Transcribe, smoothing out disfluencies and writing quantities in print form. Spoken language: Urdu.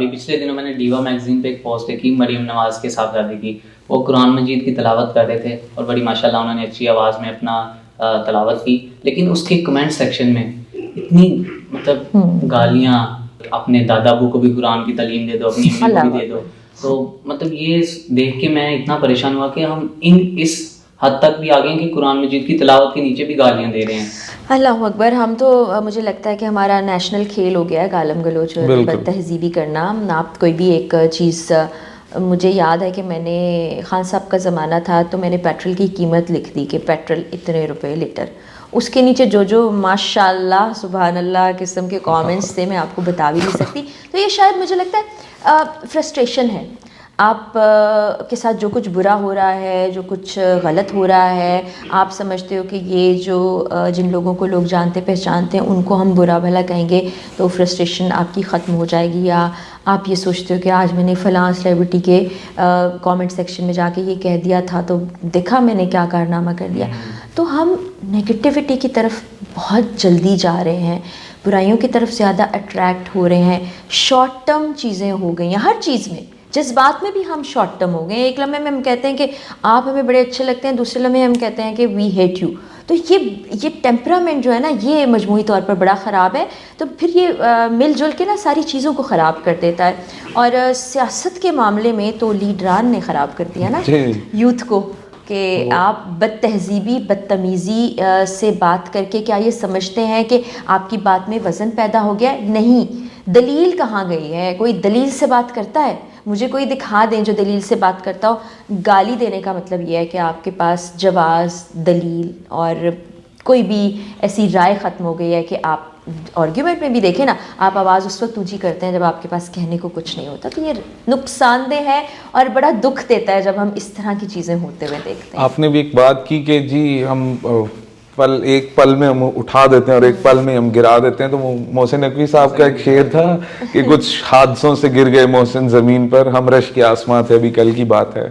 ابھی پچھلے دنوں میں نے ڈیوا میگزین پہ ایک پوسٹ دیکھی مریم نواز کے صاحبزادے کی. وہ قرآن مجید کی تلاوت کر رہے تھے اور بڑی ماشاء اللہ انہوں نے اچھی آواز میں اپنا تلاوت کی, لیکن اس کے کمنٹ سیکشن میں اتنی مطلب گالیاں, اپنے دادا ابو کو بھی قرآن کی تعلیم دے دو, اپنی امی کو بھی دے دو. تو مطلب یہ دیکھ کے میں اتنا پریشان ہوا کہ ہم اس حد تک بھی آگے ہیں کہ قرآن مجید کی تلاوت کے نیچے بھی گالیاں دے رہے ہیں. اللہ اکبر. ہم تو مجھے لگتا ہے کہ ہمارا نیشنل کھیل ہو گیا ہے گالم گلوچ اور بد تہذیبی کرنا. آپ کوئی بھی ایک چیز, مجھے یاد ہے کہ میں نے خان صاحب کا زمانہ تھا تو میں نے پیٹرول کی قیمت لکھ دی کہ پیٹرول اتنے روپے لیٹر. اس کے نیچے جو ماشاء اللہ سبحان اللہ قسم کے کامنٹس تھے, میں آپ کو بتا بھی نہیں سکتی. تو یہ شاید مجھے لگتا ہے فرسٹریشن ہے. آپ کے ساتھ جو کچھ برا ہو رہا ہے, جو کچھ غلط ہو رہا ہے, آپ سمجھتے ہو کہ یہ جو جن لوگوں کو لوگ جانتے پہچانتے ہیں ان کو ہم برا بھلا کہیں گے تو فرسٹریشن آپ کی ختم ہو جائے گی. یا آپ یہ سوچتے ہو کہ آج میں نے فلاں سیلیبریٹی کے کامنٹ سیکشن میں جا کے یہ کہہ دیا تھا تو دیکھا میں نے کیا کارنامہ کر دیا. تو ہم نگیٹیوٹی کی طرف بہت جلدی جا رہے ہیں, برائیوں کی طرف زیادہ اٹریکٹ ہو رہے ہیں. شارٹ ٹرم چیزیں ہو گئی ہیں ہر چیز میں, جس بات میں بھی ہم شارٹ ٹرم ہو گئے ہیں. ایک لمحے میں ہم کہتے ہیں کہ آپ ہمیں بڑے اچھے لگتے ہیں, دوسرے لمحے ہم کہتے ہیں کہ وی ہیٹ یو. تو یہ ٹیمپرامنٹ جو ہے نا یہ مجموعی طور پر بڑا خراب ہے. تو پھر یہ مل جل کے نا ساری چیزوں کو خراب کر دیتا ہے. اور سیاست کے معاملے میں تو لیڈران نے خراب کر دیا نا یوتھ کو, کہ آپ بد تہذیبی بدتمیزی سے بات کر کے کیا یہ سمجھتے ہیں کہ آپ کی بات میں وزن پیدا ہو گیا؟ نہیں. دلیل کہاں گئی ہے؟ کوئی دلیل سے بات کرتا ہے؟ مجھے کوئی دکھا دیں جو دلیل سے بات کرتا ہو. گالی دینے کا مطلب یہ ہے کہ آپ کے پاس جواز, دلیل اور کوئی بھی ایسی رائے ختم ہو گئی ہے کہ آپ آرگیومنٹ میں بھی دیکھیں نا, آپ آواز اس وقت اونچی کرتے ہیں جب آپ کے پاس کہنے کو کچھ نہیں ہوتا. تو یہ نقصان دہ ہے اور بڑا دکھ دیتا ہے جب ہم اس طرح کی چیزیں ہوتے ہوئے دیکھتے ہیں. آپ نے بھی ایک بات کی کہ جی ہم ایک پل میں ہم اٹھا دیتے ہیں اور ایک پل میں ہم گرا دیتے ہیں. تو محسن نقوی صاحب کا ایک شعر تھا کہ کچھ حادثوں سے گر گئے محسن زمین پر, ہم رش کے آسماں تھے ابھی کل کی بات ہے.